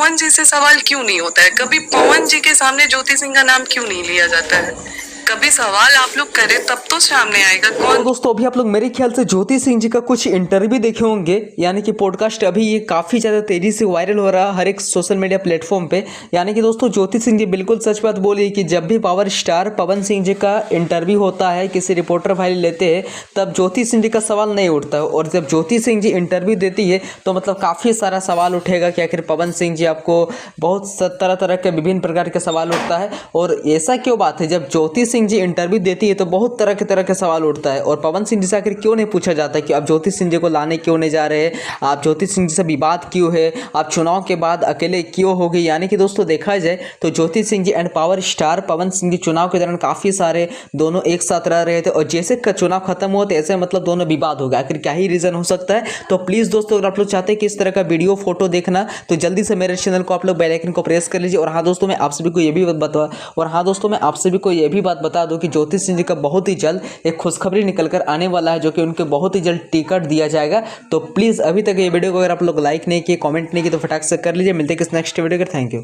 पवन जी से सवाल क्यों नहीं होता है? कभी पवन जी के सामने ज्योति सिंह का नाम क्यों नहीं लिया जाता है? कभी सवाल आप लोग करें तब तो सामने आएगा तो कौन। दोस्तों अभी आप लोग मेरे ख्याल से ज्योति सिंह जी का कुछ इंटरव्यू देखे होंगे, यानी कि पॉडकास्ट अभी ये काफ़ी ज़्यादा तेज़ी से वायरल हो रहा है हर एक सोशल मीडिया प्लेटफॉर्म पे। यानी कि दोस्तों ज्योति सिंह जी बिल्कुल सच बात बोली कि जब भी पावर स्टार पवन सिंह जी का इंटरव्यू होता है, किसी रिपोर्टर भाई लेते हैं, तब ज्योति सिंह जी का सवाल नहीं उठता है। और जब ज्योति सिंह जी इंटरव्यू देती है तो मतलब काफ़ी सारा सवाल उठेगा कि आखिर पवन सिंह जी आपको बहुत तरह तरह के विभिन्न प्रकार के सवाल उठता है। और ऐसा क्यों बात है, जब ज्योति सिंह जी इंटरव्यू देती है तो बहुत तरह के सवाल उठता है। और पवन सिंह जी से आखिर क्यों नहीं पूछा जाता है कि आप ज्योति सिंह जी को लाने क्यों नहीं जा रहे हैं, आप ज्योति सिंह जी से विवाद क्यों है, आप चुनाव के बाद अकेले क्यों हो गए। यानी कि दोस्तों देखा जाए तो Jyoti Singh ji and power star Pawan Singh ji चुनाव के दौरान काफ़ी सारे दोनों एक साथ रह रहे थे, और जैसे का चुनाव खत्म हुआ तो ऐसे मतलब दोनों विवाद हो गया। आखिर क्या ही रीज़न हो सकता है। तो प्लीज़ दोस्तों अगर आप लोग चाहते हैं कि इस तरह का वीडियो फोटो देखना तो जल्दी से मेरे चैनल को आप लोग बेल आइकन को प्रेस कर लीजिए। और हाँ दोस्तों मैं आप सभी को ये भी बात बता दूं कि ज्योति सिंह जी का बहुत ही जल्द एक खुशखबरी निकल कर आने वाला है, जो कि उनके बहुत ही जल्द टिकट दिया जाएगा। तो प्लीज़ अभी तक ये वीडियो को अगर आप लोग लाइक नहीं किए, कमेंट नहीं किए तो फटाक से कर लीजिए। मिलते हैं किस नेक्स्ट वीडियो के। Thank you.